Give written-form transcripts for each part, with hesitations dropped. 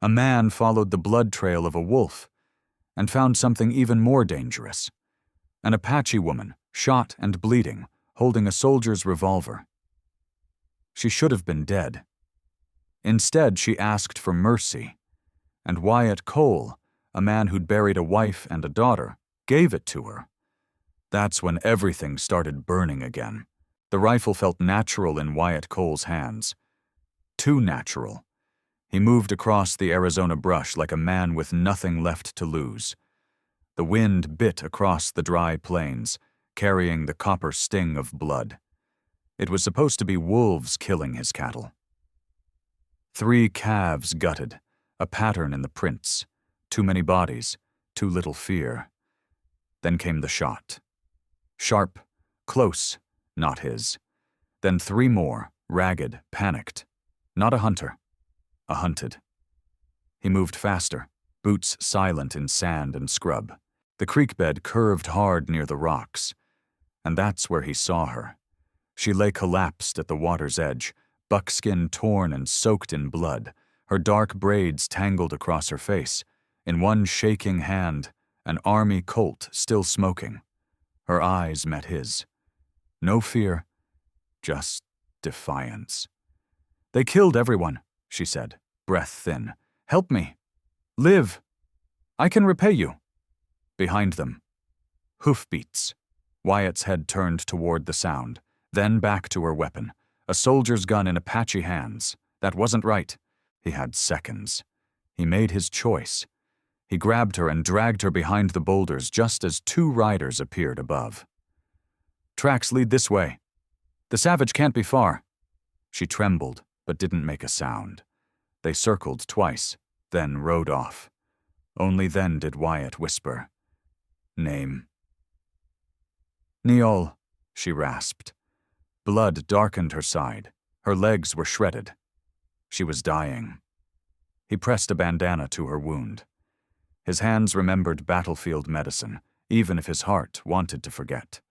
A man followed the blood trail of a wolf and found something even more dangerous. An Apache woman, shot and bleeding, holding a soldier's revolver. She should have been dead. Instead, she asked for mercy, and Wyatt Cole, a man who'd buried a wife and a daughter, gave it to her. That's when everything started burning again. The rifle felt natural in Wyatt Cole's hands. Too natural. He moved across the Arizona brush like a man with nothing left to lose. The wind bit across the dry plains, carrying the copper sting of blood. It was supposed to be wolves killing his cattle. 3 calves gutted, a pattern in the prints. Too many bodies, too little fear. Then came the shot. Sharp, close, not his. Then 3 more, ragged, panicked. Not a hunter, a hunted. He moved faster, boots silent in sand and scrub. The creek bed curved hard near the rocks, and that's where he saw her. She lay collapsed at the water's edge, buckskin torn and soaked in blood, her dark braids tangled across her face. In one shaking hand, an army Colt still smoking. Her eyes met his. No fear, just defiance. "They killed everyone," she said, breath thin. "Help me. Live. I can repay you." Behind them, hoofbeats. Wyatt's head turned toward the sound, then back to her weapon, a soldier's gun in Apache hands. That wasn't right. He had seconds. He made his choice. He grabbed her and dragged her behind the boulders just as 2 riders appeared above. "Tracks lead this way. The savage can't be far." She trembled, but didn't make a sound. They circled twice, then rode off. Only then did Wyatt whisper, "Name." "Neol," she rasped. Blood darkened her side. Her legs were shredded. She was dying. He pressed a bandana to her wound. His hands remembered battlefield medicine, even if his heart wanted to forget.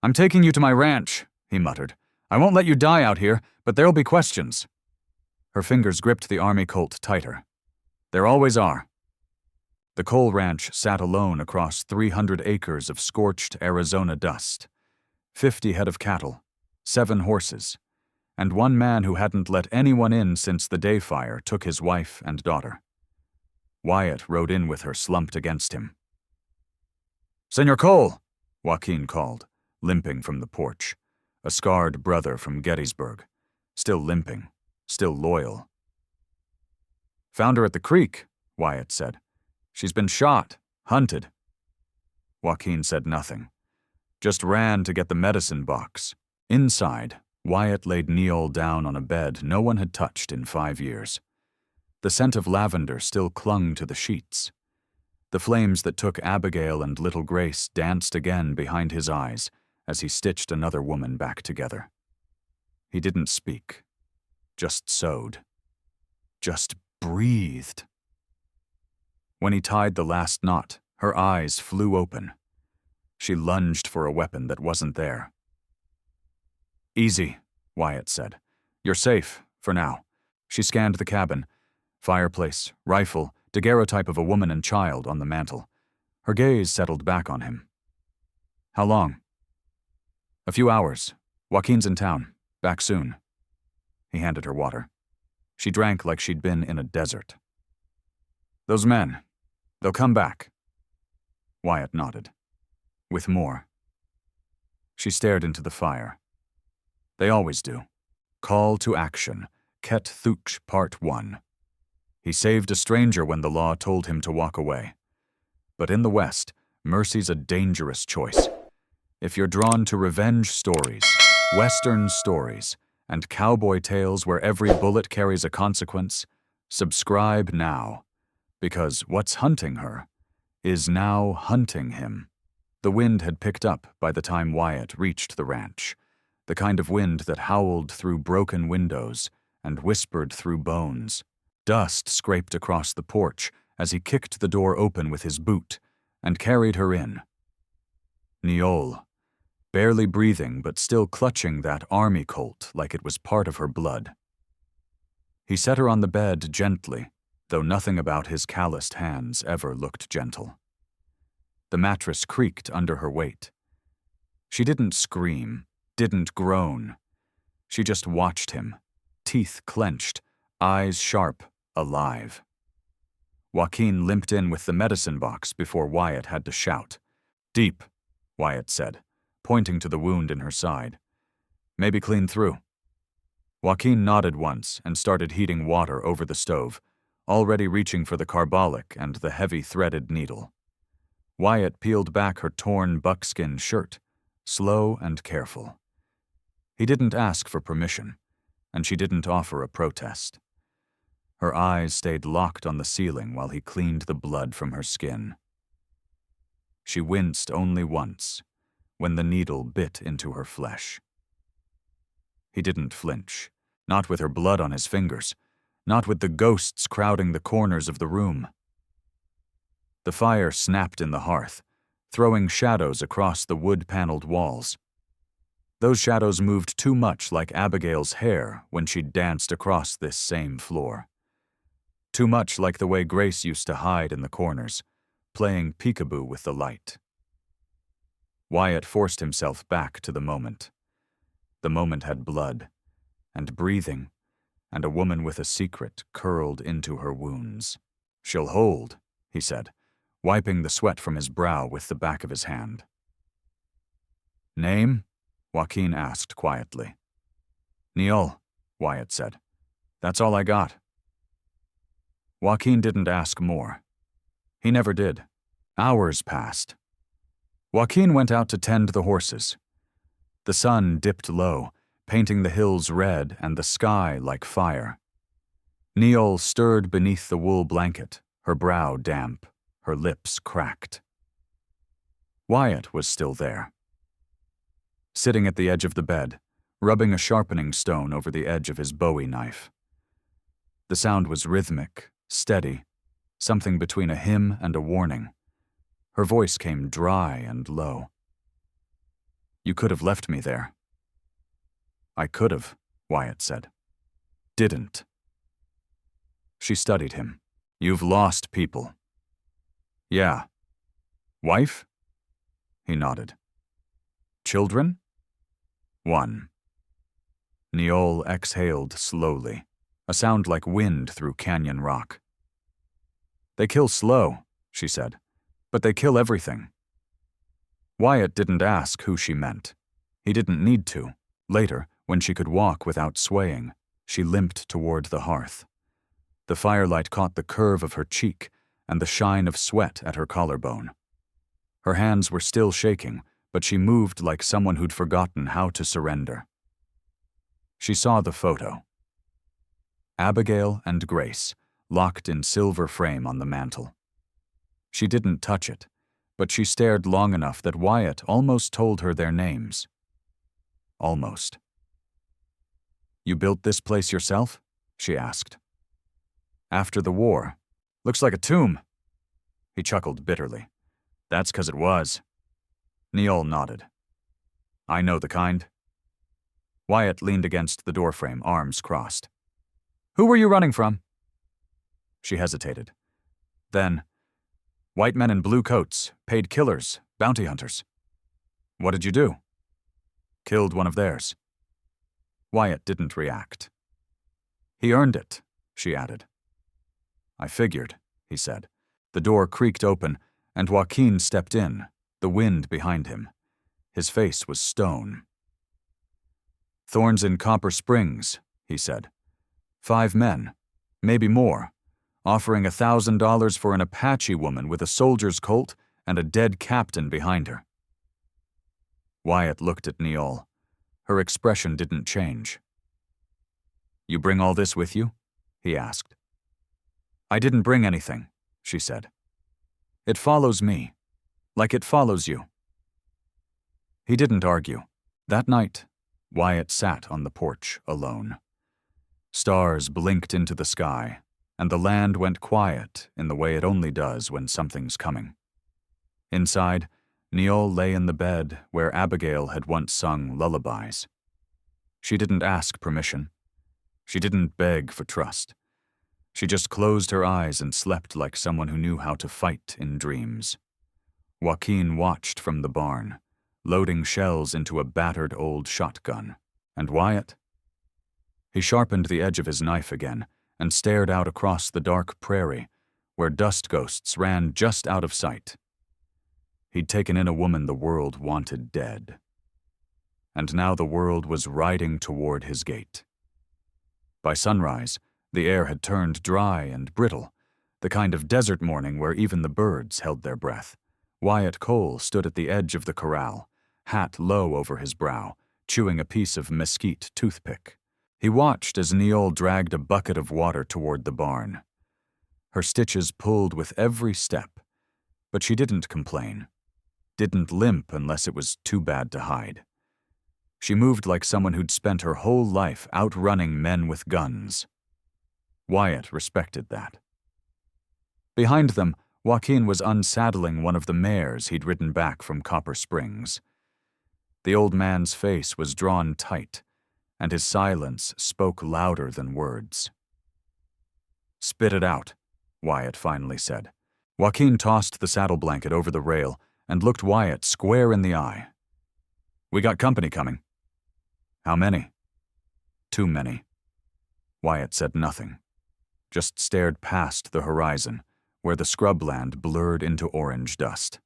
"I'm taking you to my ranch," he muttered. "I won't let you die out here, but there'll be questions." Her fingers gripped the army Colt tighter. There always are. The Cole Ranch sat alone across 300 acres of scorched Arizona dust. 50 head of cattle, 7 horses, and 1 man who hadn't let anyone in since the day fire took his wife and daughter. Wyatt rode in with her slumped against him. "Senor Cole," Joaquin called, limping from the porch. A scarred brother from Gettysburg, still limping, still loyal. "Found her at the creek," Wyatt said. "She's been shot, hunted." Joaquin said nothing, just ran to get the medicine box. Inside, Wyatt laid Neol down on a bed no one had touched in 5 years. The scent of lavender still clung to the sheets. The flames that took Abigail and little Grace danced again behind his eyes as he stitched another woman back together. He didn't speak, just sewed, just breathed. When he tied the last knot, her eyes flew open. She lunged for a weapon that wasn't there. "Easy," Wyatt said. "You're safe, for now." She scanned the cabin. Fireplace, rifle, daguerreotype of a woman and child on the mantel. Her gaze settled back on him. "How long?" "A few hours. Joaquin's in town. Back soon." He handed her water. She drank like she'd been in a desert. "Those men, they'll come back." Wyatt nodded. "With more." She stared into the fire. "They always do. Call to action. Ket Thuch Part 1. He saved a stranger when the law told him to walk away. But in the West, mercy's a dangerous choice. If you're drawn to revenge stories, Western stories, and cowboy tales where every bullet carries a consequence, subscribe now, because what's hunting her is now hunting him. The wind had picked up by the time Wyatt reached the ranch, the kind of wind that howled through broken windows and whispered through bones. Dust scraped across the porch as he kicked the door open with his boot and carried her in. Neol, barely breathing but still clutching that army Colt like it was part of her blood. He set her on the bed gently, though nothing about his calloused hands ever looked gentle. The mattress creaked under her weight. She didn't scream, didn't groan. She just watched him, teeth clenched, eyes sharp, alive. Joaquin limped in with the medicine box before Wyatt had to shout. "Deep," Wyatt said, pointing to the wound in her side. "Maybe clean through." Joaquin nodded once and started heating water over the stove, already reaching for the carbolic and the heavy threaded needle. Wyatt peeled back her torn buckskin shirt, slow and careful. He didn't ask for permission, and she didn't offer a protest. Her eyes stayed locked on the ceiling while he cleaned the blood from her skin. She winced only once, when the needle bit into her flesh. He didn't flinch, not with her blood on his fingers, not with the ghosts crowding the corners of the room. The fire snapped in the hearth, throwing shadows across the wood-paneled walls. Those shadows moved too much like Abigail's hair when she danced across this same floor. Too much like the way Grace used to hide in the corners, playing peekaboo with the light. Wyatt forced himself back to the moment. The moment had blood, and breathing, and a woman with a secret curled into her wounds. "She'll hold," he said, wiping the sweat from his brow with the back of his hand. "Name?" Joaquin asked quietly. "Neil," Wyatt said. "That's all I got." Joaquin didn't ask more. He never did. Hours passed. Joaquin went out to tend the horses. The sun dipped low, painting the hills red and the sky like fire. Neil stirred beneath the wool blanket, her brow damp, her lips cracked. Wyatt was still there. Sitting at the edge of the bed, rubbing a sharpening stone over the edge of his Bowie knife. The sound was rhythmic, steady, something between a hymn and a warning. Her voice came dry and low. "You could have left me there." "I could have," Wyatt said. "Didn't." She studied him. "You've lost people." "Yeah." "Wife?" He nodded. "Children?" "One." Neol exhaled slowly, a sound like wind through canyon rock. "They kill slow," she said, "but they kill everything." Wyatt didn't ask who she meant. He didn't need to. Later, when she could walk without swaying, she limped toward the hearth. The firelight caught the curve of her cheek and the shine of sweat at her collarbone. Her hands were still shaking, but she moved like someone who'd forgotten how to surrender. She saw the photo. Abigail and Grace, locked in silver frame on the mantel. She didn't touch it, but she stared long enough that Wyatt almost told her their names. Almost. "You built this place yourself?" she asked. "After the war. Looks like a tomb." He chuckled bitterly. "That's 'cause it was." Neil nodded. "I know the kind." Wyatt leaned against the doorframe, arms crossed. "Who were you running from?" She hesitated. Then, "White men in blue coats, paid killers, bounty hunters." "What did you do?" "Killed one of theirs." Wyatt didn't react. "He earned it," she added. "I figured," he said. The door creaked open, and Joaquin stepped in, the wind behind him. His face was stone. "Thorns in Copper Springs," he said. 5 men, maybe more, offering $1,000 for an Apache woman with a soldier's colt and a dead captain behind her. Wyatt looked at Neol. Her expression didn't change. "You bring all this with you?" he asked. "I didn't bring anything," she said. "It follows me, like it follows you." He didn't argue. That night, Wyatt sat on the porch alone. Stars blinked into the sky, and the land went quiet in the way it only does when something's coming. Inside, Neol lay in the bed where Abigail had once sung lullabies. She didn't ask permission. She didn't beg for trust. She just closed her eyes and slept like someone who knew how to fight in dreams. Joaquin watched from the barn, loading shells into a battered old shotgun. And Wyatt? He sharpened the edge of his knife again and stared out across the dark prairie, where dust ghosts ran just out of sight. He'd taken in a woman the world wanted dead. And now the world was riding toward his gate. By sunrise, the air had turned dry and brittle, the kind of desert morning where even the birds held their breath. Wyatt Cole stood at the edge of the corral, hat low over his brow, chewing a piece of mesquite toothpick. He watched as Neol dragged a bucket of water toward the barn. Her stitches pulled with every step, but she didn't complain, didn't limp unless it was too bad to hide. She moved like someone who'd spent her whole life outrunning men with guns. Wyatt respected that. Behind them, Joaquin was unsaddling one of the mares he'd ridden back from Copper Springs. The old man's face was drawn tight, and his silence spoke louder than words. "Spit it out," Wyatt finally said. Joaquin tossed the saddle blanket over the rail and looked Wyatt square in the eye. "We got company coming." "How many?" "Too many." Wyatt said nothing, just stared past the horizon, where the scrubland blurred into orange dust.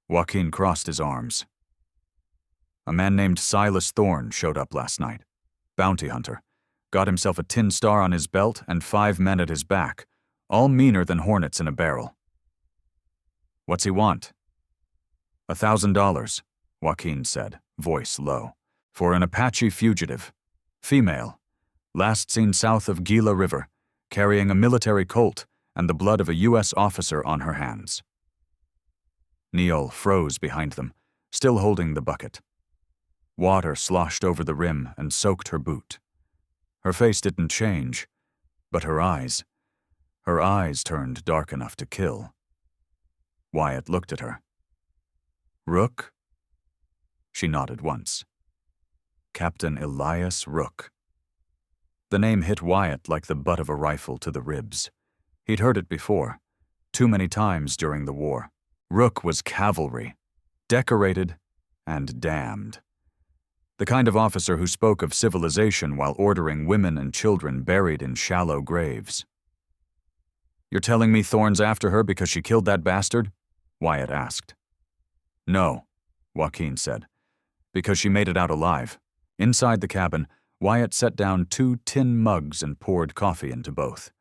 Joaquin crossed his arms. "A man named Silas Thorne showed up last night. Bounty hunter. Got himself a tin star on his belt and 5 men at his back, all meaner than hornets in a barrel." "What's he want?" $1,000, Joaquin said, voice low. "For an Apache fugitive. Female. Last seen south of Gila River, carrying a military colt and the blood of a U.S. officer on her hands." Neol froze behind them, still holding the bucket. Water sloshed over the rim and soaked her boot. Her face didn't change, but her eyes turned dark enough to kill. Wyatt looked at her. "Rook?" She nodded once. Captain Elias Rook. The name hit Wyatt like the butt of a rifle to the ribs. He'd heard it before, too many times during the war. Rook was cavalry, decorated and damned. The kind of officer who spoke of civilization while ordering women and children buried in shallow graves. "You're telling me Thorne's after her because she killed that bastard?" Wyatt asked. "No," Joaquin said, "because she made it out alive." Inside the cabin, Wyatt set down 2 tin mugs and poured coffee into both.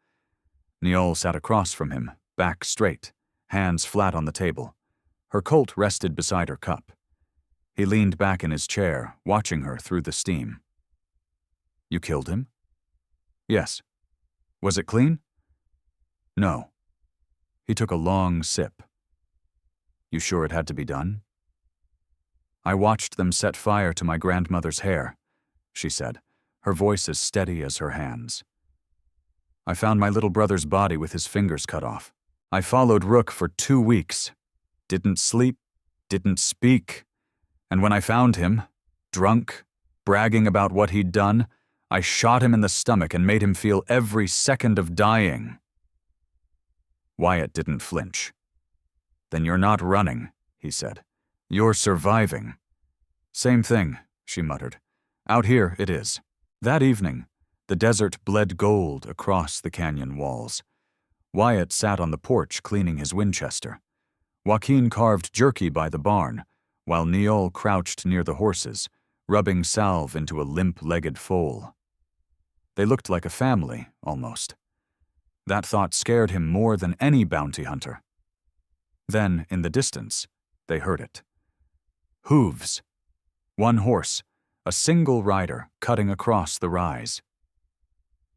Neol sat across from him, back straight, hands flat on the table. Her Colt rested beside her cup. He leaned back in his chair, watching her through the steam. "You killed him?" "Yes." "Was it clean?" "No." He took a long sip. "You sure it had to be done?" "I watched them set fire to my grandmother's hair," she said, her voice as steady as her hands. "I found my little brother's body with his fingers cut off. I followed Rook for 2 weeks. Didn't sleep, didn't speak. And when I found him, drunk, bragging about what he'd done, I shot him in the stomach and made him feel every second of dying." Wyatt didn't flinch. "Then you're not running," he said. "You're surviving." "Same thing," she muttered. "Out here it is." That evening, the desert bled gold across the canyon walls. Wyatt sat on the porch cleaning his Winchester. Joaquin carved jerky by the barn, while Neol crouched near the horses, rubbing salve into a limp-legged foal. They looked like a family, almost. That thought scared him more than any bounty hunter. Then, in the distance, they heard it. Hooves. 1 horse, a single rider cutting across the rise.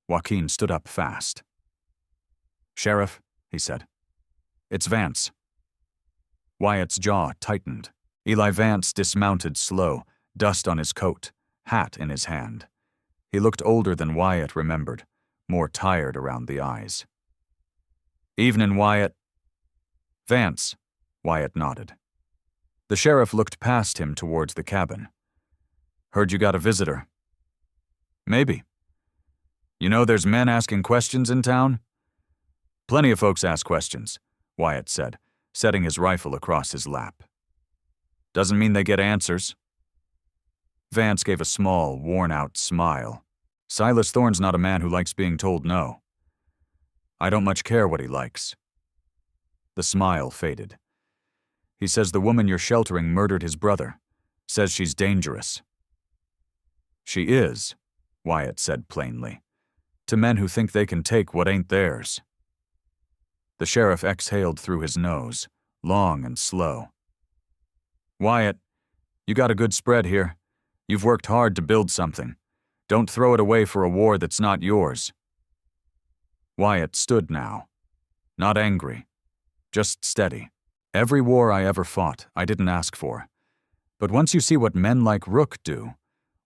Joaquin stood up fast. "Sheriff," he said. "It's Vance." Wyatt's jaw tightened. Eli Vance dismounted slow, dust on his coat, hat in his hand. He looked older than Wyatt remembered, more tired around the eyes. "Evening, Wyatt." "Vance," Wyatt nodded. The sheriff looked past him towards the cabin. "Heard you got a visitor." "Maybe." You know there's men asking questions in town? Plenty of folks ask questions, Wyatt said, setting his rifle across his lap. Doesn't mean they get answers. Vance gave a small, worn-out smile. Silas Thorne's not a man who likes being told no. I don't much care what he likes. The smile faded. He says the woman you're sheltering murdered his brother. Says she's dangerous. She is, Wyatt said plainly, to men who think they can take what ain't theirs. The sheriff exhaled through his nose, long and slow. Wyatt, you got a good spread here. You've worked hard to build something. Don't throw it away for a war that's not yours. Wyatt stood now. Not angry. Just steady. Every war I ever fought, I didn't ask for. But once you see what men like Rook do,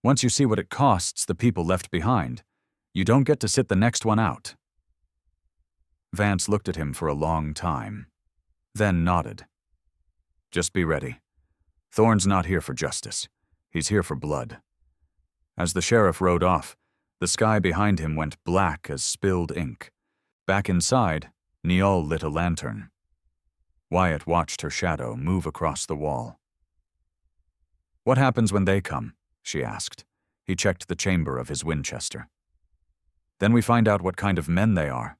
once you see what it costs the people left behind, you don't get to sit the next one out. Vance looked at him for a long time, then nodded. Just be ready. Thorne's not here for justice. He's here for blood. As the sheriff rode off, the sky behind him went black as spilled ink. Back inside, Niall lit a lantern. Wyatt watched her shadow move across the wall. What happens when they come? She asked. He checked the chamber of his Winchester. Then we find out what kind of men they are.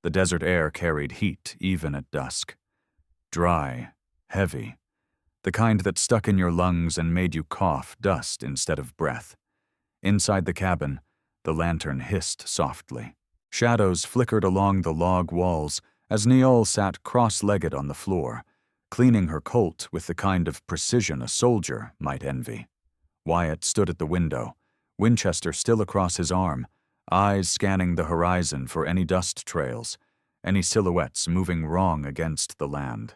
The desert air carried heat even at dusk. Dry, heavy, the kind that stuck in your lungs and made you cough dust instead of breath. Inside the cabin, the lantern hissed softly. Shadows flickered along the log walls as Niall sat cross-legged on the floor, cleaning her Colt with the kind of precision a soldier might envy. Wyatt stood at the window, Winchester still across his arm, eyes scanning the horizon for any dust trails, any silhouettes moving wrong against the land.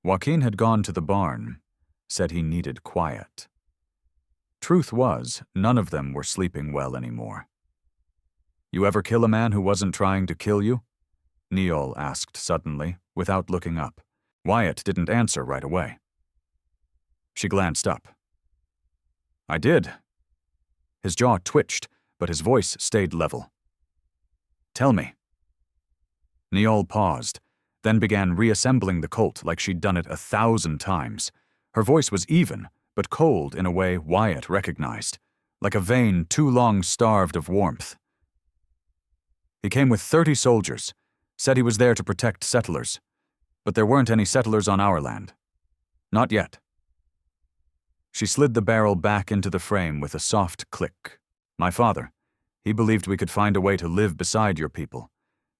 Joaquin had gone to the barn, said he needed quiet. Truth was, none of them were sleeping well anymore. You ever kill a man who wasn't trying to kill you? Niall asked suddenly, without looking up. Wyatt didn't answer right away. She glanced up. I did. His jaw twitched, but his voice stayed level. Tell me. Niall paused, then began reassembling the Colt like she'd done it 1,000 times. Her voice was even, but cold in a way Wyatt recognized, like a vein too long starved of warmth. He came with 30 soldiers, said he was there to protect settlers, but there weren't any settlers on our land. Not yet. She slid the barrel back into the frame with a soft click. My father, he believed we could find a way to live beside your people.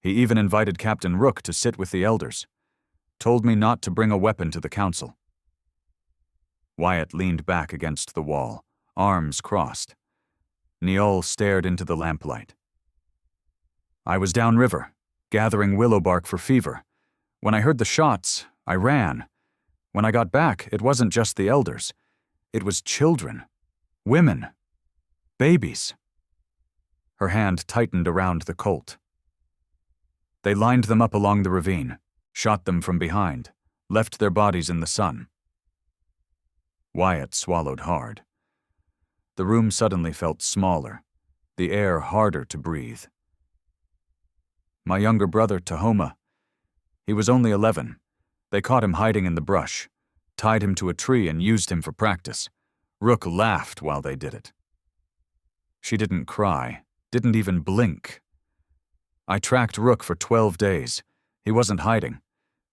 He even invited Captain Rook to sit with the elders. Told me not to bring a weapon to the council. Wyatt leaned back against the wall, arms crossed. Niall stared into the lamplight. I was downriver, gathering willow bark for fever. When I heard the shots, I ran. When I got back, it wasn't just the elders. It was children, women, babies. Her hand tightened around the Colt. They lined them up along the ravine, shot them from behind, left their bodies in the sun. Wyatt swallowed hard. The room suddenly felt smaller, the air harder to breathe. My younger brother, Tahoma, he was only 11. They caught him hiding in the brush, tied him to a tree and used him for practice. Rook laughed while they did it. She didn't cry, didn't even blink. I tracked Rook for 12 days. He wasn't hiding.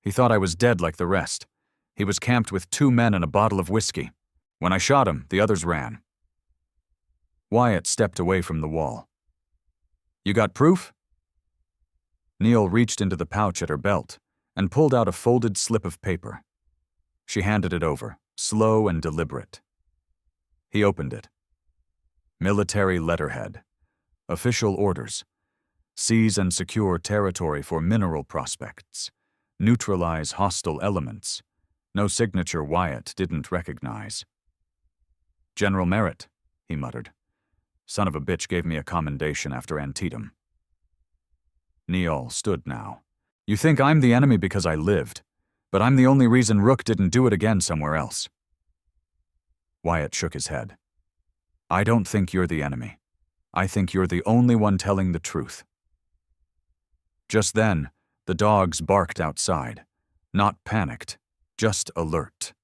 He thought I was dead like the rest. He was camped with 2 men and a bottle of whiskey. When I shot him, the others ran. Wyatt stepped away from the wall. You got proof? Niall reached into the pouch at her belt and pulled out a folded slip of paper. She handed it over, slow and deliberate. He opened it. Military letterhead. Official orders. Seize and secure territory for mineral prospects. Neutralize hostile elements. No signature Wyatt didn't recognize. General Merritt, he muttered. Son of a bitch gave me a commendation after Antietam. Niall stood now. You think I'm the enemy because I lived, but I'm the only reason Rook didn't do it again somewhere else. Wyatt shook his head. I don't think you're the enemy. I think you're the only one telling the truth." Just then, the dogs barked outside, not panicked, just alert.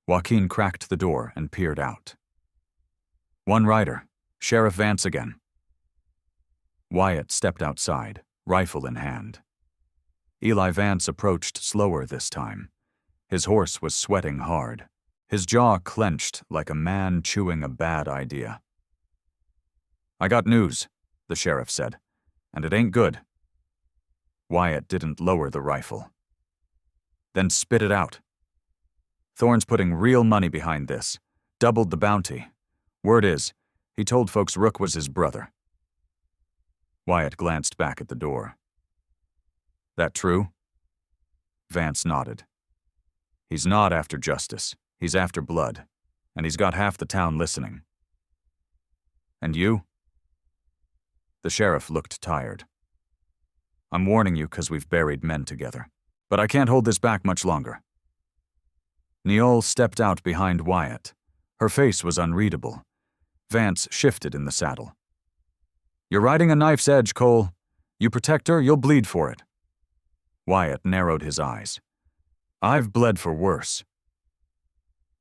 Joaquin cracked the door and peered out. "One rider, Sheriff Vance again." Wyatt stepped outside, rifle in hand. Eli Vance approached slower this time. His horse was sweating hard. His jaw clenched like a man chewing a bad idea. "I got news," the sheriff said, "and it ain't good." Wyatt didn't lower the rifle. "Then spit it out." "Thorne's putting real money behind this. Doubled the bounty. Word is, he told folks Rook was his brother." Wyatt glanced back at the door. "That true?" Vance nodded. "He's not after justice. He's after blood. And he's got half the town listening." "And you?" The sheriff looked tired. "I'm warning you because we've buried men together. But I can't hold this back much longer." Neole stepped out behind Wyatt. Her face was unreadable. Vance shifted in the saddle. "You're riding a knife's edge, Cole. You protect her, you'll bleed for it." Wyatt narrowed his eyes. "I've bled for worse."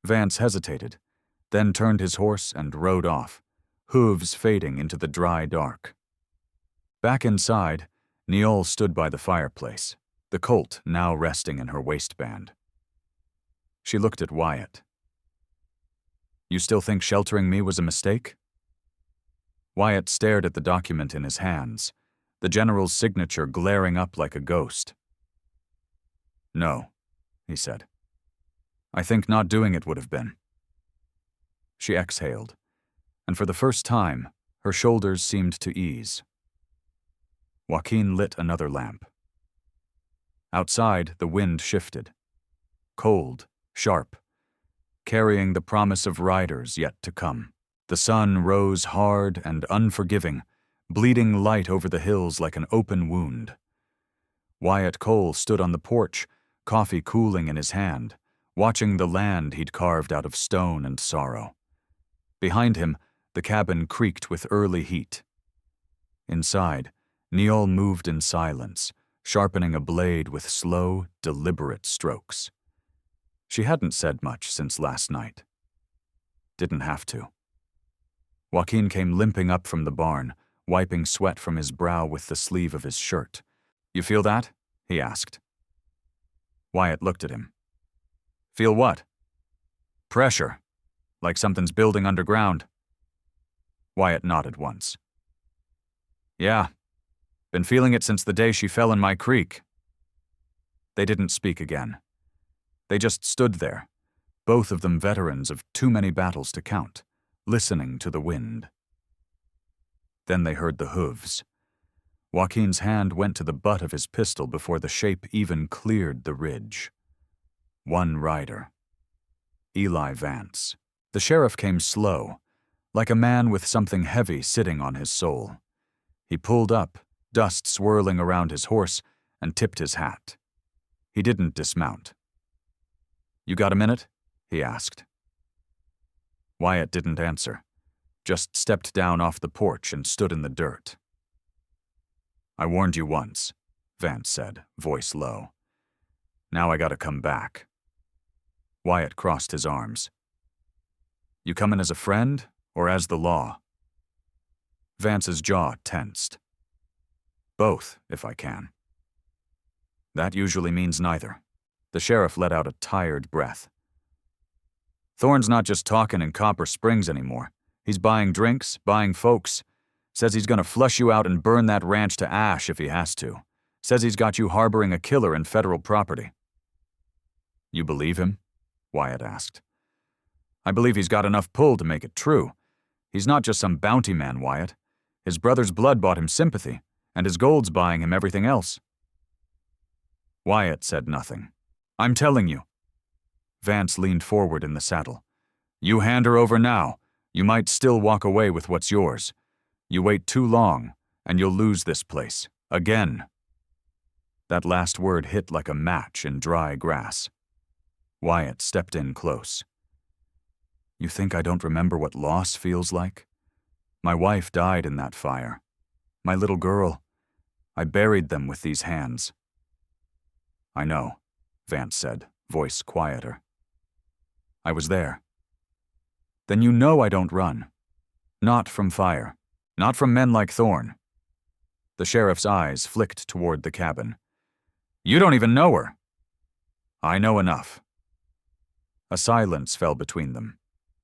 Vance hesitated, then turned his horse and rode off, hooves fading into the dry dark. Back inside, Neole stood by the fireplace, the Colt now resting in her waistband. She looked at Wyatt. "You still think sheltering me was a mistake?" Wyatt stared at the document in his hands, the general's signature glaring up like a ghost. "No," he said. "I think not doing it would have been." She exhaled, and for the first time, her shoulders seemed to ease. Joaquin lit another lamp. Outside, the wind shifted. Cold, sharp, carrying the promise of riders yet to come. The sun rose hard and unforgiving, bleeding light over the hills like an open wound. Wyatt Cole stood on the porch, coffee cooling in his hand, watching the land he'd carved out of stone and sorrow. Behind him, the cabin creaked with early heat. Inside, Neole moved in silence, sharpening a blade with slow, deliberate strokes. She hadn't said much since last night. Didn't have to. Joaquin came limping up from the barn, wiping sweat from his brow with the sleeve of his shirt. "You feel that?" he asked. Wyatt looked at him. "Feel what?" "Pressure. Like something's building underground." Wyatt nodded once. "Yeah. Been feeling it since the day she fell in my creek." They didn't speak again. They just stood there, both of them veterans of too many battles to count, listening to the wind. Then they heard the hooves. Joaquin's hand went to the butt of his pistol before the shape even cleared the ridge. One rider. Eli Vance. The sheriff came slow, like a man with something heavy sitting on his soul. He pulled up, dust swirling around his horse, and tipped his hat. He didn't dismount. "You got a minute?" he asked. Wyatt didn't answer, just stepped down off the porch and stood in the dirt. "I warned you once," Vance said, voice low. "Now I gotta come back." Wyatt crossed his arms. "You coming as a friend or as the law?" Vance's jaw tensed. "Both, if I can." "That usually means neither." The sheriff let out a tired breath. "Thorne's not just talking in Copper Springs anymore. He's buying drinks, buying folks. Says he's gonna flush you out and burn that ranch to ash if he has to. Says he's got you harboring a killer in federal property." "You believe him?" Wyatt asked. "I believe he's got enough pull to make it true. He's not just some bounty man, Wyatt. His brother's blood bought him sympathy, and his gold's buying him everything else." Wyatt said nothing. "I'm telling you." Vance leaned forward in the saddle. "You hand her over now, you might still walk away with what's yours. You wait too long, and you'll lose this place. Again." That last word hit like a match in dry grass. Wyatt stepped in close. "You think I don't remember what loss feels like? My wife died in that fire. My little girl. I buried them with these hands." "I know," Vance said, voice quieter. "I was there." "Then you know I don't run. Not from fire. Not from men like Thorne." The sheriff's eyes flicked toward the cabin. "You don't even know her." "I know enough." A silence fell between them,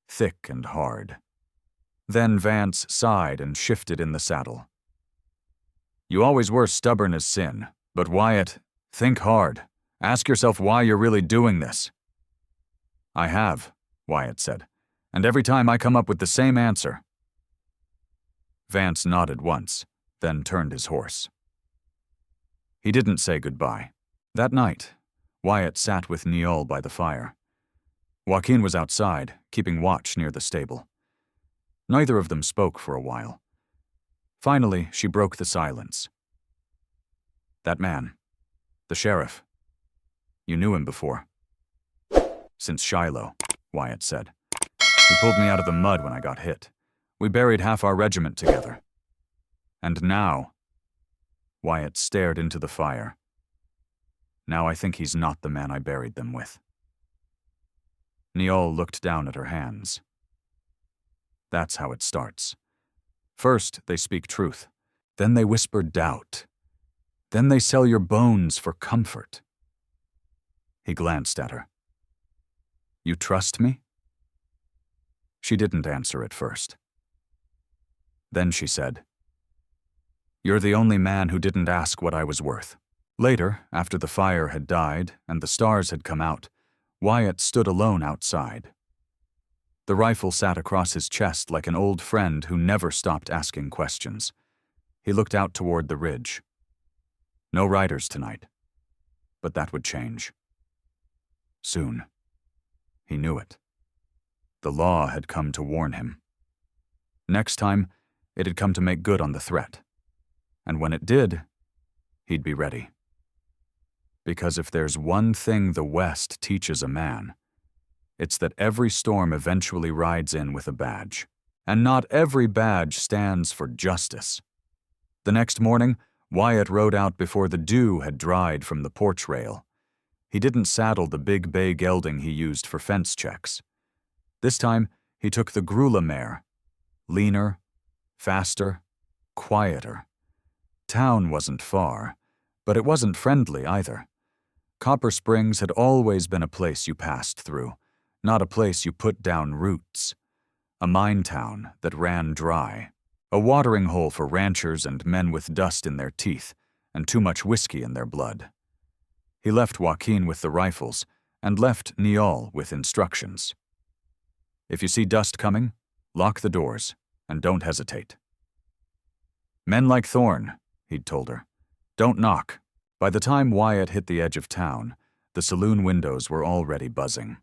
thick and hard. Then Vance sighed and shifted in the saddle. "You always were stubborn as sin, but Wyatt, think hard. Ask yourself why you're really doing this." "I have," Wyatt said, "and every time I come up with the same answer." Vance nodded once, then turned his horse. He didn't say goodbye. That night, Wyatt sat with Niall by the fire. Joaquin was outside, keeping watch near the stable. Neither of them spoke for a while. Finally, she broke the silence. "That man, the sheriff. You knew him before." "Since Shiloh," Wyatt said. "He pulled me out of the mud when I got hit. We buried half our regiment together. And now," Wyatt stared into the fire, "now I think he's not the man I buried them with." Niall looked down at her hands. "That's how it starts. First, they speak truth. Then they whisper doubt. Then they sell your bones for comfort." He glanced at her. "You trust me?" She didn't answer at first. Then she said, "You're the only man who didn't ask what I was worth." Later, after the fire had died and the stars had come out, Wyatt stood alone outside. The rifle sat across his chest like an old friend who never stopped asking questions. He looked out toward the ridge. No riders tonight. But that would change. Soon. He knew it. The law had come to warn him. Next time, it had come to make good on the threat. And when it did, he'd be ready. Because if there's one thing the West teaches a man, it's that every storm eventually rides in with a badge. And not every badge stands for justice. The next morning, Wyatt rode out before the dew had dried from the porch rail. He didn't saddle the big bay gelding he used for fence checks. This time, he took the Grula mare. Leaner, faster, quieter. Town wasn't far, but it wasn't friendly either. Copper Springs had always been a place you passed through, not a place you put down roots. A mine town that ran dry. A watering hole for ranchers and men with dust in their teeth and too much whiskey in their blood. He left Joaquin with the rifles and left Niall with instructions. If you see dust coming, lock the doors and don't hesitate. "Men like Thorne," he'd told her. "Don't knock." By the time Wyatt hit the edge of town, the saloon windows were already buzzing.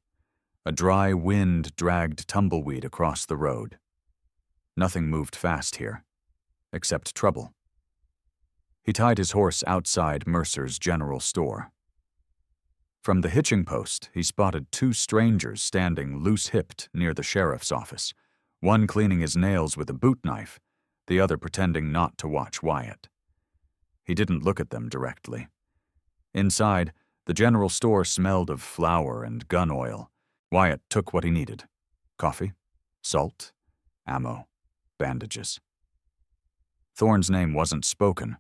A dry wind dragged tumbleweed across the road. Nothing moved fast here, except trouble. He tied his horse outside Mercer's general store. From the hitching post, he spotted two strangers standing loose-hipped near the sheriff's office, one cleaning his nails with a boot knife, the other pretending not to watch Wyatt. He didn't look at them directly. Inside, the general store smelled of flour and gun oil. Wyatt took what he needed: coffee, salt, ammo, bandages. Thorne's name wasn't spoken,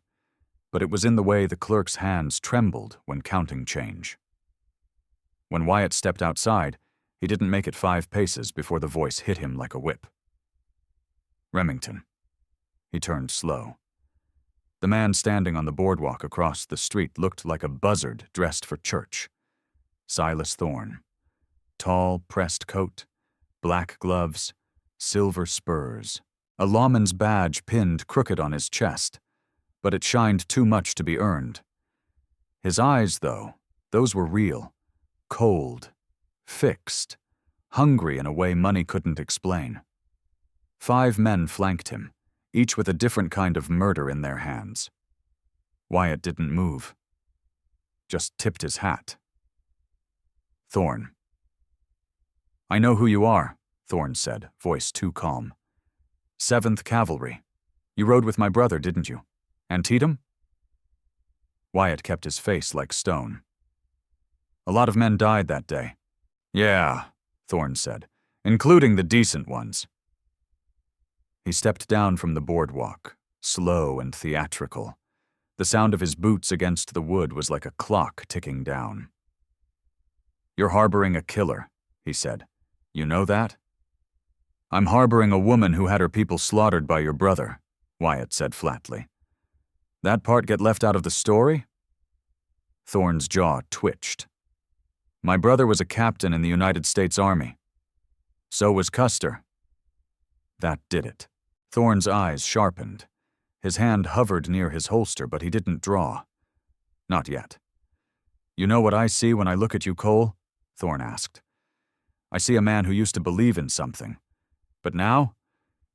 but it was in the way the clerk's hands trembled when counting change. When Wyatt stepped outside, he didn't make it 5 paces before the voice hit him like a whip. "Remington." He turned slow. The man standing on the boardwalk across the street looked like a buzzard dressed for church. Silas Thorne. Tall, pressed coat, black gloves, silver spurs, a lawman's badge pinned crooked on his chest, but it shined too much to be earned. His eyes, though, those were real, cold, fixed, hungry in a way money couldn't explain. 5 men flanked him, each with a different kind of murder in their hands. Wyatt didn't move, just tipped his hat. "Thorne." "I know who you are," Thorne said, voice too calm. 7th Cavalry. You rode with my brother, didn't you? Antietam? Wyatt kept his face like stone. A lot of men died that day. Yeah, Thorne said, including the decent ones. He stepped down from the boardwalk, slow and theatrical. The sound of his boots against the wood was like a clock ticking down. You're harboring a killer, he said. You know that? I'm harboring a woman who had her people slaughtered by your brother, Wyatt said flatly. That part get left out of the story? Thorne's jaw twitched. My brother was a captain in the United States Army. So was Custer. That did it. Thorne's eyes sharpened. His hand hovered near his holster, but he didn't draw. Not yet. You know what I see when I look at you, Cole? Thorne asked. I see a man who used to believe in something. But now,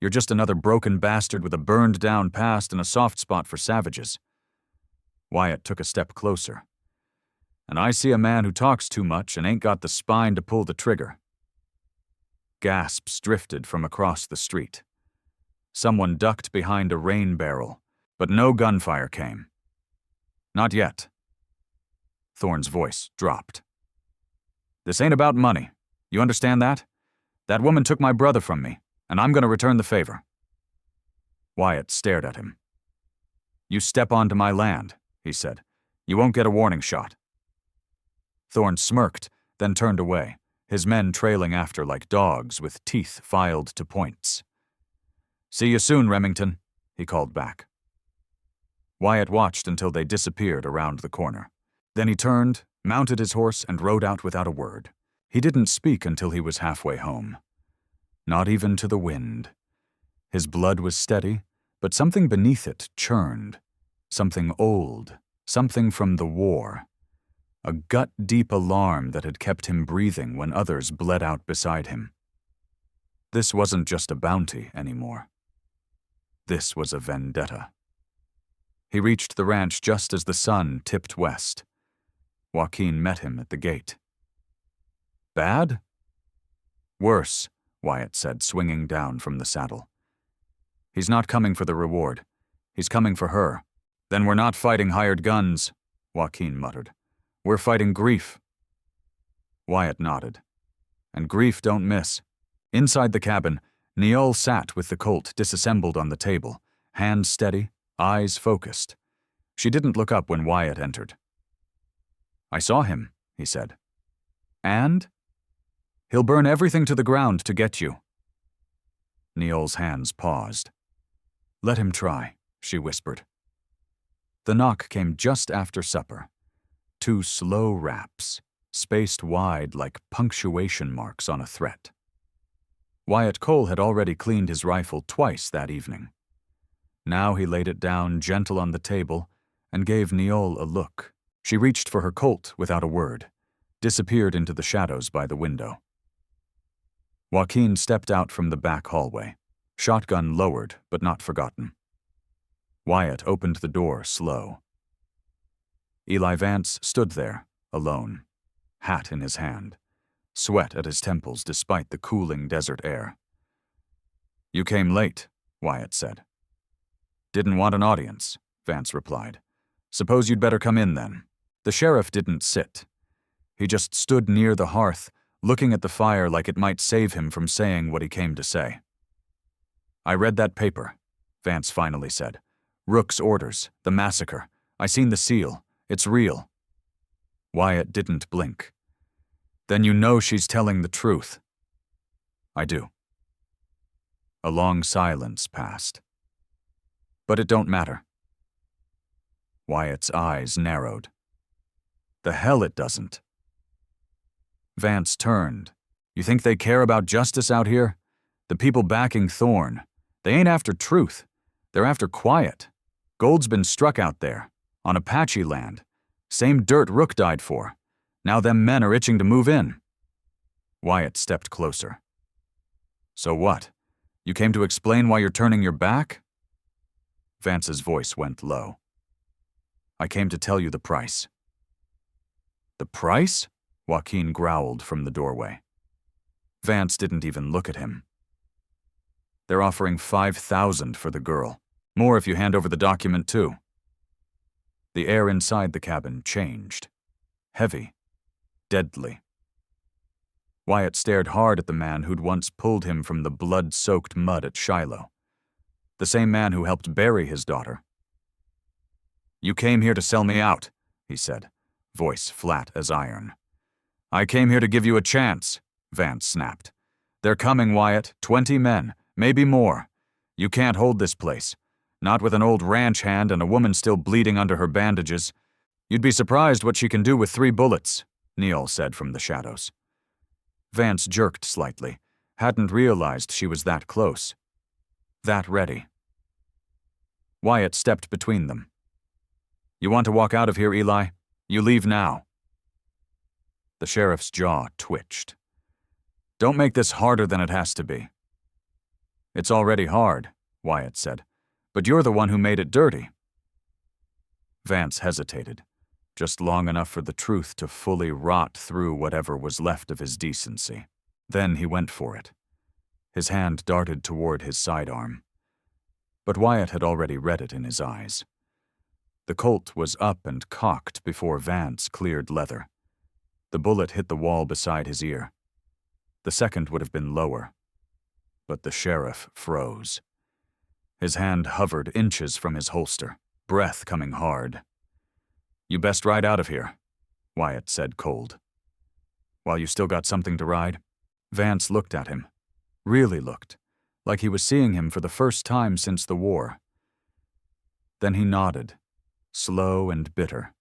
you're just another broken bastard with a burned-down past and a soft spot for savages. Wyatt took a step closer. And I see a man who talks too much and ain't got the spine to pull the trigger. Gasps drifted from across the street. Someone ducked behind a rain barrel, but no gunfire came. Not yet. Thorne's voice dropped. This ain't about money. You understand that? That woman took my brother from me, and I'm going to return the favor. Wyatt stared at him. You step onto my land, he said. You won't get a warning shot. Thorne smirked, then turned away, his men trailing after like dogs with teeth filed to points. See you soon, Remington, he called back. Wyatt watched until they disappeared around the corner. Then he turned, mounted his horse, and rode out without a word. He didn't speak until he was halfway home. Not even to the wind. His blood was steady, but something beneath it churned. Something old, something from the war. A gut-deep alarm that had kept him breathing when others bled out beside him. This wasn't just a bounty anymore. This was a vendetta. He reached the ranch just as the sun tipped west. Joaquin met him at the gate. Bad? Worse, Wyatt said, swinging down from the saddle. He's not coming for the reward. He's coming for her. Then we're not fighting hired guns, Joaquin muttered. We're fighting grief. Wyatt nodded. And grief don't miss. Inside the cabin, Neol sat with the Colt disassembled on the table, hands steady, eyes focused. She didn't look up when Wyatt entered. I saw him, he said. And? He'll burn everything to the ground to get you. Neol's hands paused. Let him try, she whispered. The knock came just after supper. 2 slow raps, spaced wide like punctuation marks on a threat. Wyatt Cole had already cleaned his rifle twice that evening. Now he laid it down gentle on the table and gave Neol a look. She reached for her Colt without a word, disappeared into the shadows by the window. Joaquin stepped out from the back hallway, shotgun lowered but not forgotten. Wyatt opened the door slow. Eli Vance stood there, alone, hat in his hand, sweat at his temples despite the cooling desert air. You came late, Wyatt said. Didn't want an audience, Vance replied. Suppose you'd better come in then. The sheriff didn't sit. He just stood near the hearth, looking at the fire like it might save him from saying what he came to say. I read that paper, Vance finally said. Rook's orders, the massacre. I seen the seal. It's real. Wyatt didn't blink. Then you know she's telling the truth. I do. A long silence passed. But it don't matter. Wyatt's eyes narrowed. The hell it doesn't. Vance turned. You think they care about justice out here? The people backing Thorne. They ain't after truth. They're after quiet. Gold's been struck out there. On Apache land. Same dirt Rook died for. Now them men are itching to move in. Wyatt stepped closer. So what? You came to explain why you're turning your back? Vance's voice went low. I came to tell you the price. The price? Joaquin growled from the doorway. Vance didn't even look at him. They're offering 5,000 for the girl. More if you hand over the document, too. The air inside the cabin changed. Heavy. Deadly. Wyatt stared hard at the man who'd once pulled him from the blood-soaked mud at Shiloh. The same man who helped bury his daughter. "You came here to sell me out," he said, voice flat as iron. "I came here to give you a chance," Vance snapped. "They're coming, Wyatt. 20 men, maybe more. You can't hold this place. Not with an old ranch hand and a woman still bleeding under her bandages. You'd be surprised what she can do with 3 bullets, Neil said from the shadows. Vance jerked slightly, hadn't realized she was that close. That ready. Wyatt stepped between them. "You want to walk out of here, Eli? You leave now." The sheriff's jaw twitched. "Don't make this harder than it has to be." "It's already hard," Wyatt said, "but you're the one who made it dirty." Vance hesitated, just long enough for the truth to fully rot through whatever was left of his decency. Then he went for it. His hand darted toward his sidearm. But Wyatt had already read it in his eyes. The Colt was up and cocked before Vance cleared leather. The bullet hit the wall beside his ear. The second would have been lower. But the sheriff froze. His hand hovered inches from his holster, breath coming hard. "You best ride out of here," Wyatt said cold. "While you still got something to ride?" Vance looked at him. Really looked, like he was seeing him for the first time since the war. Then he nodded, slow and bitter.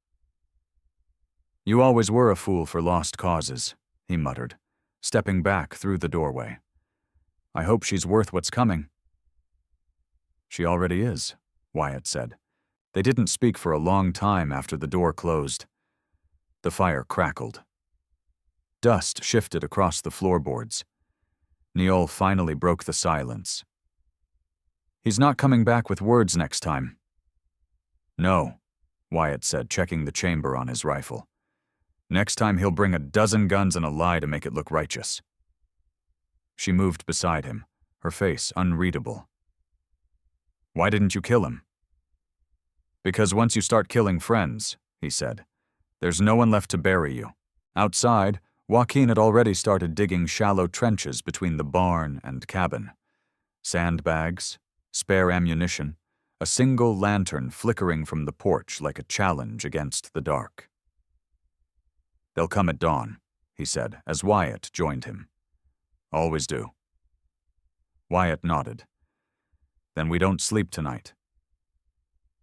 "You always were a fool for lost causes," he muttered, stepping back through the doorway. "I hope she's worth what's coming." "She already is," Wyatt said. They didn't speak for a long time after the door closed. The fire crackled. Dust shifted across the floorboards. Neil finally broke the silence. "He's not coming back with words next time." "No," Wyatt said, checking the chamber on his rifle. "Next time he'll bring a dozen guns and a lie to make it look righteous." She moved beside him, her face unreadable. "Why didn't you kill him?" "Because once you start killing friends," he said, "there's no one left to bury you." Outside, Joaquin had already started digging shallow trenches between the barn and cabin. Sandbags, spare ammunition, a single lantern flickering from the porch like a challenge against the dark. "They'll come at dawn," he said, as Wyatt joined him. "Always do." Wyatt nodded. "Then we don't sleep tonight."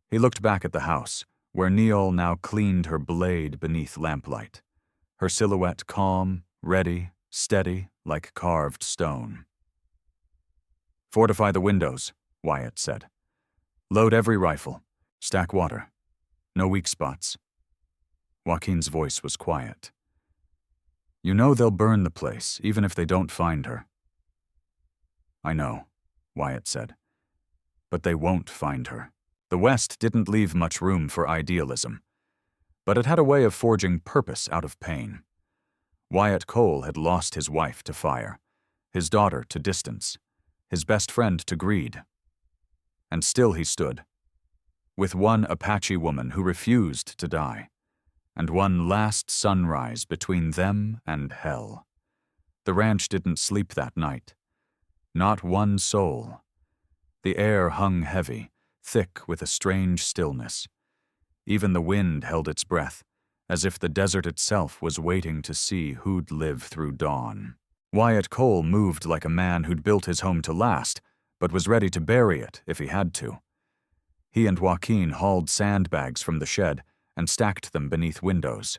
He looked back at the house, where Neil now cleaned her blade beneath lamplight, her silhouette calm, ready, steady, like carved stone. "Fortify the windows," Wyatt said. "Load every rifle. Stack water. No weak spots." Joaquin's voice was quiet. "You know they'll burn the place, even if they don't find her." "I know," Wyatt said. "But they won't find her." The West didn't leave much room for idealism, but it had a way of forging purpose out of pain. Wyatt Cole had lost his wife to fire, his daughter to distance, his best friend to greed. And still he stood, with one Apache woman who refused to die, and one last sunrise between them and hell. The ranch didn't sleep that night. Not one soul. The air hung heavy, thick with a strange stillness. Even the wind held its breath, as if the desert itself was waiting to see who'd live through dawn. Wyatt Cole moved like a man who'd built his home to last, but was ready to bury it if he had to. He and Joaquin hauled sandbags from the shed and stacked them beneath windows.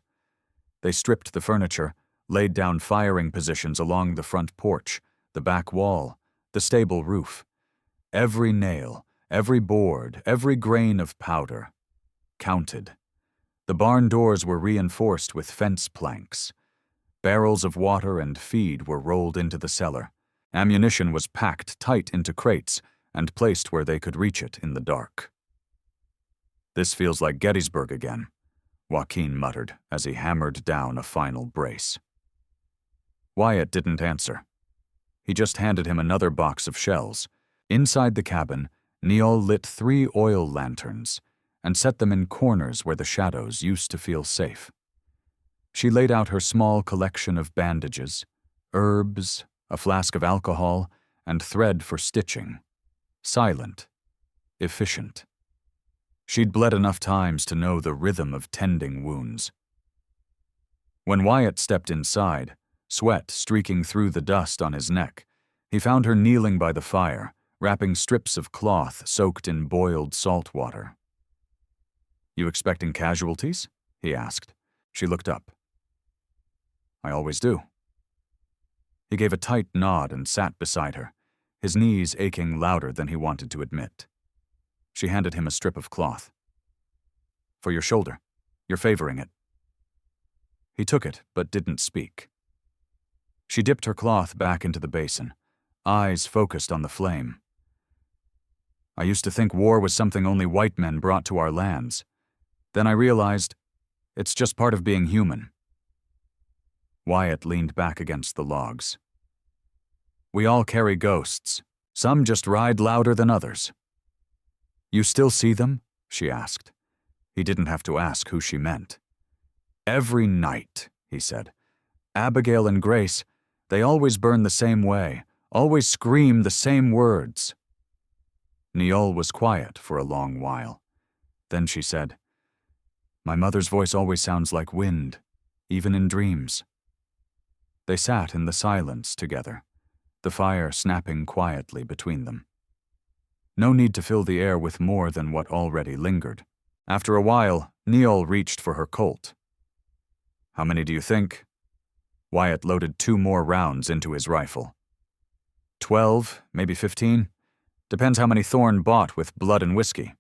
They stripped the furniture, laid down firing positions along the front porch, the back wall, the stable roof. Every nail, every board, every grain of powder. Counted. The barn doors were reinforced with fence planks. Barrels of water and feed were rolled into the cellar. Ammunition was packed tight into crates and placed where they could reach it in the dark. "This feels like Gettysburg again," Joaquin muttered as he hammered down a final brace. Wyatt didn't answer. He just handed him another box of shells, Inside the cabin, Niall lit 3 oil lanterns and set them in corners where the shadows used to feel safe. She laid out her small collection of bandages, herbs, a flask of alcohol, and thread for stitching. Silent, efficient. She'd bled enough times to know the rhythm of tending wounds. When Wyatt stepped inside, sweat streaking through the dust on his neck, he found her kneeling by the fire, wrapping strips of cloth soaked in boiled salt water. "You expecting casualties?" he asked. She looked up. "I always do." He gave a tight nod and sat beside her, his knees aching louder than he wanted to admit. She handed him a strip of cloth. "For your shoulder. You're favoring it." He took it, but didn't speak. She dipped her cloth back into the basin, eyes focused on the flame. "I used to think war was something only white men brought to our lands. Then I realized it's just part of being human." Wyatt leaned back against the logs. "We all carry ghosts. Some just ride louder than others." "You still see them?" she asked. He didn't have to ask who she meant. "Every night," he said. "Abigail and Grace, they always burn the same way, always scream the same words." Niall was quiet for a long while. Then she said, "My mother's voice always sounds like wind, even in dreams." They sat in the silence together, the fire snapping quietly between them. No need to fill the air with more than what already lingered. After a while, Niall reached for her Colt. "How many do you think?" Wyatt loaded 2 more rounds into his rifle. 12, maybe 15. Depends how many Thorne bought with blood and whiskey."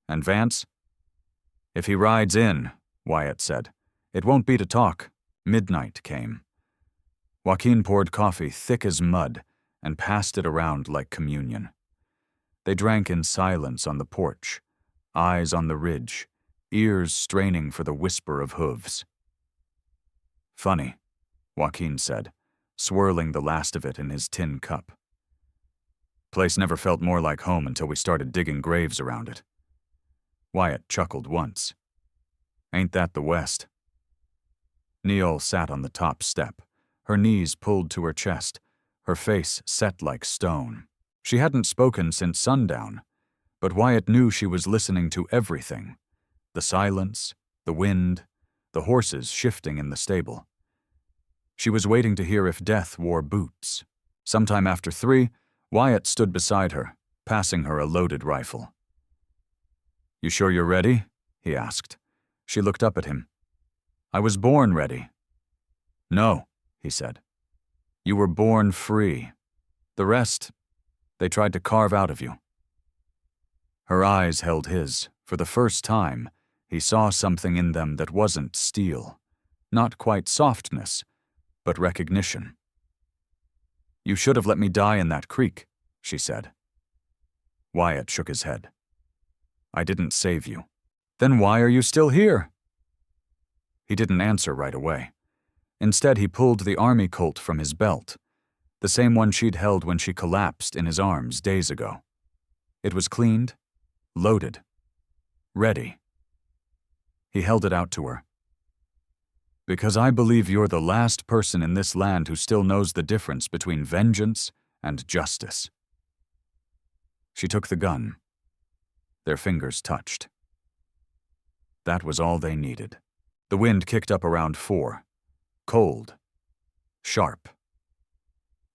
"And Vance?" "If he rides in," Wyatt said, "it won't be to talk." Midnight came. Joaquin poured coffee thick as mud and passed it around like communion. They drank in silence on the porch, eyes on the ridge, ears straining for the whisper of hooves. "Funny," Joaquin said, swirling the last of it in his tin cup. "Place never felt more like home until we started digging graves around it." Wyatt chuckled once. "Ain't that the West?" Niall sat on the top step, her knees pulled to her chest, her face set like stone. She hadn't spoken since sundown, but Wyatt knew she was listening to everything. The silence, the wind, the horses shifting in the stable. She was waiting to hear if death wore boots. Sometime after 3, Wyatt stood beside her, passing her a loaded rifle. "You sure you're ready?" he asked. She looked up at him. "I was born ready." "No," he said. "You were born free. The rest, they tried to carve out of you." Her eyes held his. For the first time, he saw something in them that wasn't steel. Not quite softness, but recognition. "You should have let me die in that creek," she said. Wyatt shook his head. "I didn't save you." "Then why are you still here?" He didn't answer right away. Instead, he pulled the army Colt from his belt, the same one she'd held when she collapsed in his arms days ago. It was cleaned, loaded, ready. He held it out to her. "Because I believe you're the last person in this land who still knows the difference between vengeance and justice." She took the gun. Their fingers touched. That was all they needed. The wind kicked up around 4. Cold. Sharp.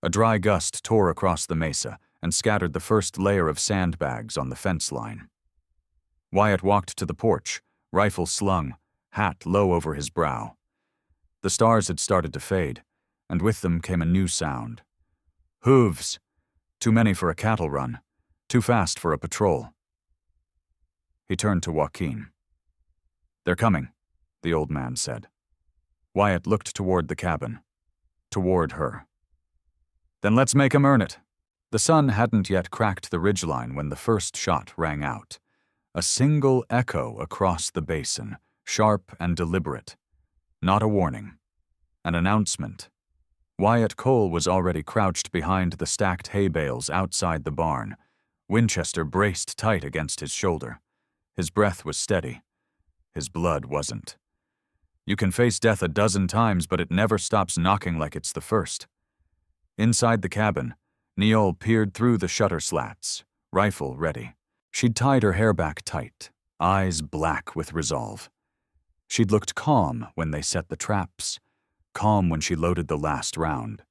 A dry gust tore across the mesa and scattered the first layer of sandbags on the fence line. Wyatt walked to the porch, rifle slung, hat low over his brow. The stars had started to fade, and with them came a new sound. Hooves. Too many for a cattle run. Too fast for a patrol. He turned to Joaquin. "They're coming," the old man said. Wyatt looked toward the cabin. Toward her. "Then let's make 'em earn it." The sun hadn't yet cracked the ridgeline when the first shot rang out. A single echo across the basin, sharp and deliberate. Not a warning. An announcement. Wyatt Cole was already crouched behind the stacked hay bales outside the barn, Winchester braced tight against his shoulder. His breath was steady. His blood wasn't. You can face death 12 times, but it never stops knocking like it's the first. Inside the cabin, Neole peered through the shutter slats, rifle ready. She'd tied her hair back tight, eyes black with resolve. She'd looked calm when they set the traps, calm when she loaded the last round.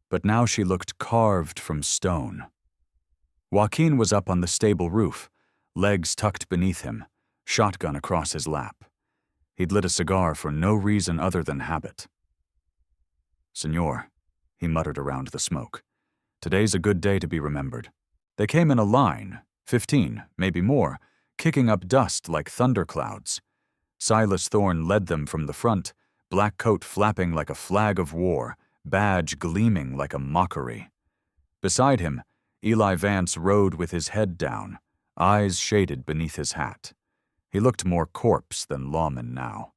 But now she looked carved from stone. Joaquin was up on the stable roof, legs tucked beneath him, shotgun across his lap. He'd lit a cigar for no reason other than habit. "Senor," he muttered around the smoke, "today's a good day to be remembered." They came in a line, 15, maybe more, kicking up dust like thunderclouds. Silas Thorne led them from the front, black coat flapping like a flag of war, badge gleaming like a mockery. Beside him, Eli Vance rode with his head down, eyes shaded beneath his hat. He looked more corpse than lawman now.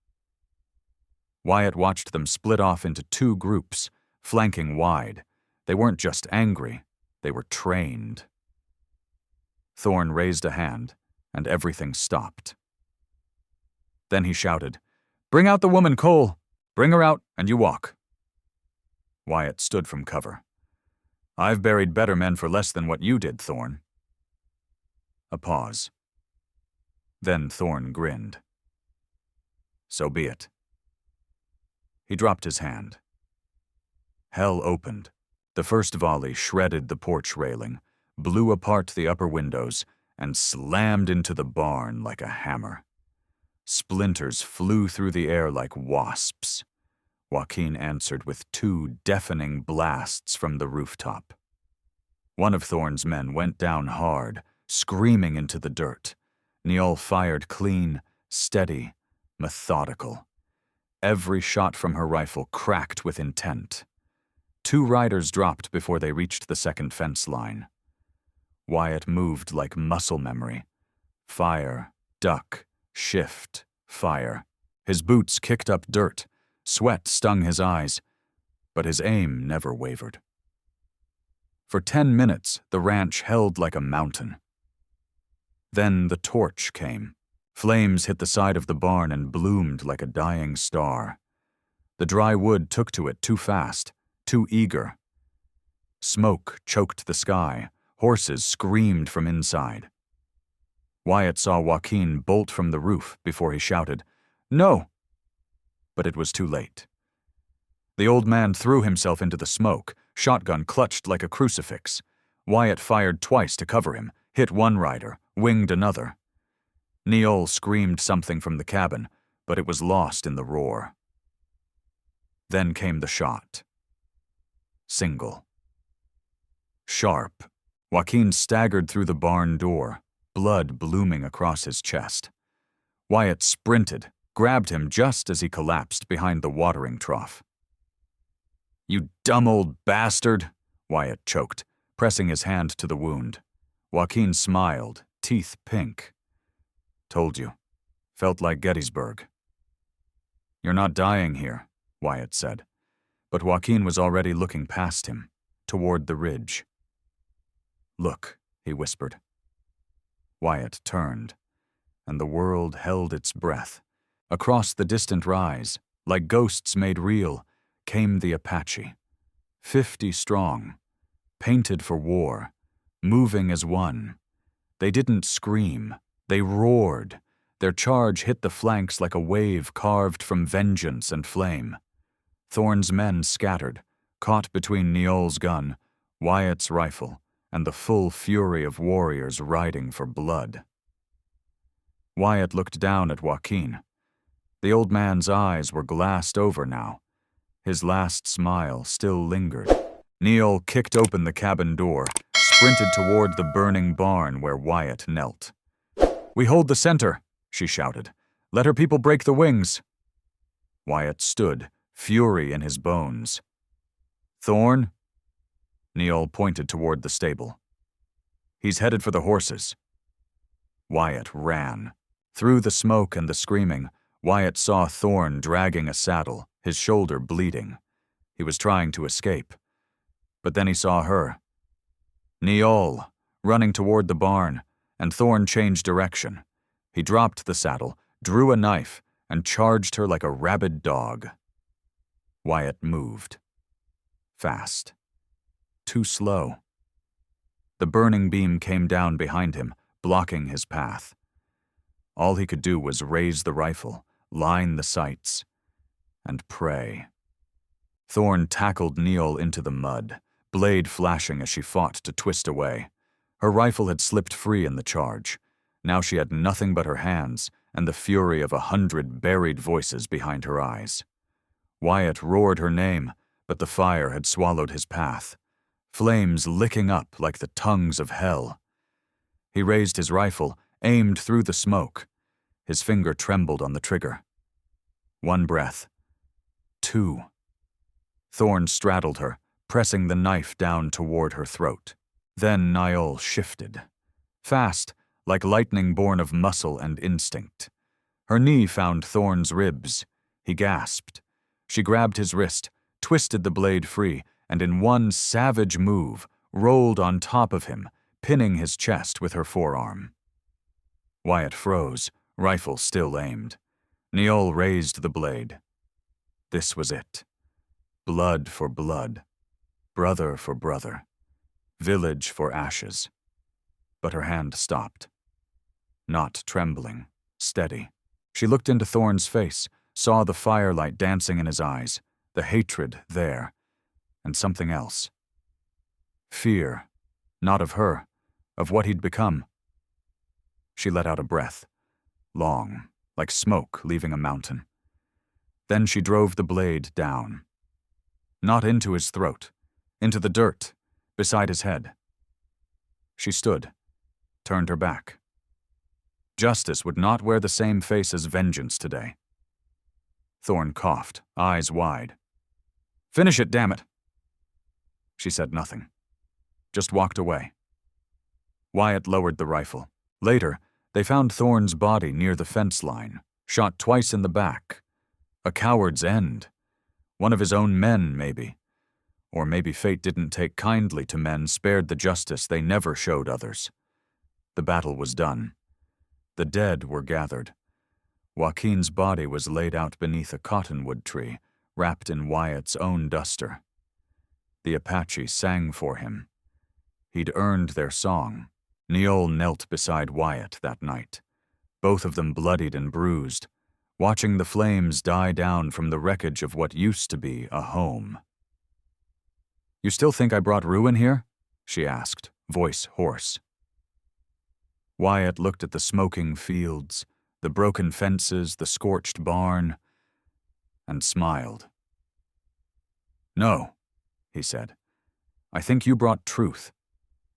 Wyatt watched them split off into 2 groups, flanking wide. They weren't just angry, they were trained. Thorne raised a hand, and everything stopped. Then he shouted, "Bring out the woman, Cole! Bring her out, and you walk." Wyatt stood from cover. "I've buried better men for less than what you did, Thorne." A pause. Then Thorne grinned. "So be it." He dropped his hand. Hell opened. The first volley shredded the porch railing, blew apart the upper windows, and slammed into the barn like a hammer. Splinters flew through the air like wasps. Joaquin answered with 2 deafening blasts from the rooftop. One of Thorne's men went down hard, screaming into the dirt. Neole fired clean, steady, methodical. Every shot from her rifle cracked with intent. 2 riders dropped before they reached the second fence line. Wyatt moved like muscle memory. Fire, duck, shift, fire. His boots kicked up dirt. Sweat stung his eyes, but his aim never wavered. For 10 minutes, the ranch held like a mountain. Then the torch came. Flames hit the side of the barn and bloomed like a dying star. The dry wood took to it too fast, too eager. Smoke choked the sky. Horses screamed from inside. Wyatt saw Joaquin bolt from the roof before he shouted, "No!" But it was too late. The old man threw himself into the smoke, shotgun clutched like a crucifix. Wyatt fired twice to cover him, hit one rider, winged another. Neole screamed something from the cabin, but it was lost in the roar. Then came the shot. Single. Sharp. Joaquin staggered through the barn door, blood blooming across his chest. Wyatt sprinted, grabbed him just as he collapsed behind the watering trough. "You dumb old bastard," Wyatt choked, pressing his hand to the wound. Joaquin smiled, teeth pink. "Told you. Felt like Gettysburg." "You're not dying here," Wyatt said. But Joaquin was already looking past him, toward the ridge. "Look," he whispered. Wyatt turned, and the world held its breath. Across the distant rise, like ghosts made real, came the Apache. 50 strong, painted for war, moving as one. They didn't scream, they roared. Their charge hit the flanks like a wave carved from vengeance and flame. Thorne's men scattered, caught between Neole's gun, Wyatt's rifle, and the full fury of warriors riding for blood. Wyatt looked down at Joaquin. The old man's eyes were glassed over now. His last smile still lingered. Neole kicked open the cabin door, sprinted toward the burning barn where Wyatt knelt. "We hold the center," she shouted. "Let her people break the wings." Wyatt stood, fury in his bones. "Thorne?" Neole pointed toward the stable. "He's headed for the horses." Wyatt ran. Through the smoke and the screaming, Wyatt saw Thorne dragging a saddle, his shoulder bleeding. He was trying to escape. But then he saw her. Niall, running toward the barn, and Thorn changed direction. He dropped the saddle, drew a knife, and charged her like a rabid dog. Wyatt moved. Fast. Too slow. The burning beam came down behind him, blocking his path. All he could do was raise the rifle, line the sights, and pray. Thorn tackled Niall into the mud, blade flashing as she fought to twist away. Her rifle had slipped free in the charge. Now she had nothing but her hands and the fury of 100 buried voices behind her eyes. Wyatt roared her name, but the fire had swallowed his path, flames licking up like the tongues of hell. He raised his rifle, aimed through the smoke. His finger trembled on the trigger. 1 breath. 2. Thorn straddled her, pressing the knife down toward her throat. Then Niall shifted. Fast, like lightning born of muscle and instinct. Her knee found Thorn's ribs. He gasped. She grabbed his wrist, twisted the blade free, and in one savage move, rolled on top of him, pinning his chest with her forearm. Wyatt froze, rifle still aimed. Niall raised the blade. This was it. Blood for blood. Brother for brother. Village for ashes. But her hand stopped. Not trembling, steady. She looked into Thorn's face, saw the firelight dancing in his eyes, the hatred there, and something else. Fear, not of her, of what he'd become. She let out a breath, long, like smoke leaving a mountain. Then she drove the blade down. Not into his throat, into the dirt, beside his head. She stood, turned her back. Justice would not wear the same face as vengeance today. Thorn coughed, eyes wide. "Finish it, damn it!" She said nothing, just walked away. Wyatt lowered the rifle. Later, they found Thorn's body near the fence line, shot twice in the back. A coward's end. One of his own men, maybe. Or maybe fate didn't take kindly to men spared the justice they never showed others. The battle was done. The dead were gathered. Joaquin's body was laid out beneath a cottonwood tree, wrapped in Wyatt's own duster. The Apache sang for him. He'd earned their song. Niall knelt beside Wyatt that night, both of them bloodied and bruised, watching the flames die down from the wreckage of what used to be a home. "You still think I brought ruin here?" she asked, voice hoarse. Wyatt looked at the smoking fields, the broken fences, the scorched barn, and smiled. "No," he said. "I think you brought truth,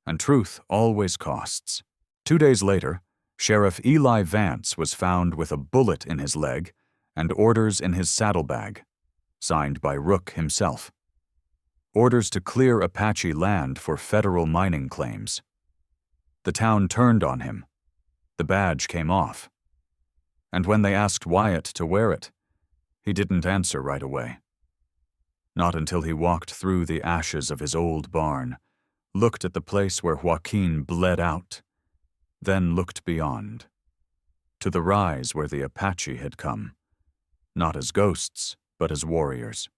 and truth always costs." 2 days later, Sheriff Eli Vance was found with a bullet in his leg and orders in his saddlebag, signed by Rook himself. Orders to clear Apache land for federal mining claims. The town turned on him. The badge came off. And when they asked Wyatt to wear it, he didn't answer right away. Not until he walked through the ashes of his old barn, looked at the place where Joaquin bled out, then looked beyond, to the rise where the Apache had come, not as ghosts, but as warriors.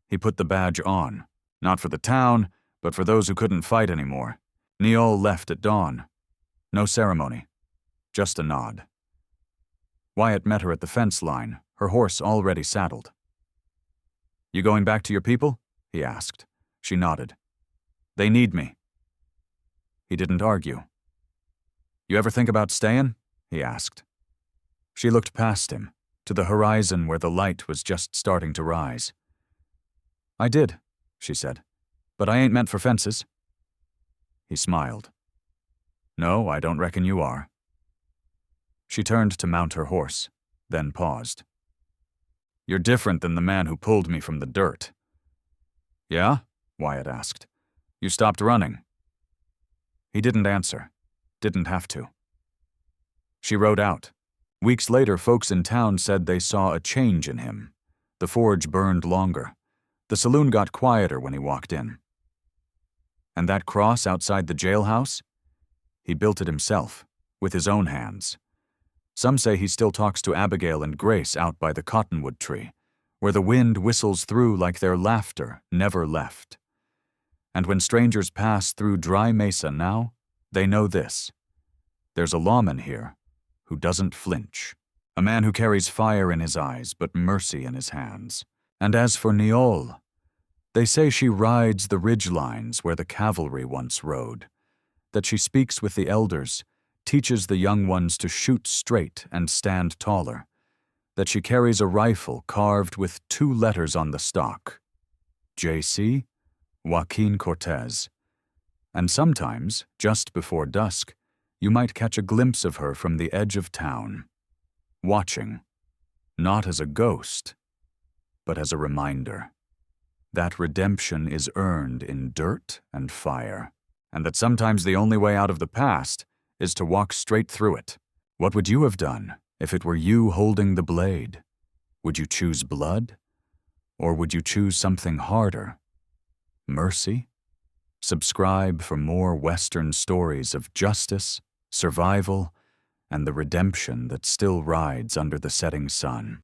He put the badge on, not for the town, but for those who couldn't fight anymore. Niall left at dawn. No ceremony, just a nod. Wyatt met her at the fence line, her horse already saddled. "You going back to your people?" he asked. She nodded. "They need me." He didn't argue. "You ever think about staying?" he asked. She looked past him, to the horizon where the light was just starting to rise. "I did," she said, "but I ain't meant for fences." He smiled. "No, I don't reckon you are." She turned to mount her horse, then paused. "You're different than the man who pulled me from the dirt." "Yeah?" Wyatt asked. "You stopped running." He didn't answer. Didn't have to. She rode out. Weeks later, folks in town said they saw a change in him. The forge burned longer. The saloon got quieter when he walked in. And that cross outside the jailhouse? He built it himself, with his own hands. Some say he still talks to Abigail and Grace out by the cottonwood tree, where the wind whistles through like their laughter never left. And when strangers pass through Dry Mesa now, they know this. There's a lawman here who doesn't flinch, a man who carries fire in his eyes but mercy in his hands. And as for Niol, they say she rides the ridge lines where the cavalry once rode, that she speaks with the elders, teaches the young ones to shoot straight and stand taller, that she carries a rifle carved with 2 letters on the stock, J.C., Joaquin Cortez. And sometimes, just before dusk, you might catch a glimpse of her from the edge of town, watching, not as a ghost, but as a reminder that redemption is earned in dirt and fire, and that sometimes the only way out of the past is to walk straight through it. What would you have done if it were you holding the blade? Would you choose blood? Or would you choose something harder? Mercy? Subscribe for more Western stories of justice, survival, and the redemption that still rides under the setting sun.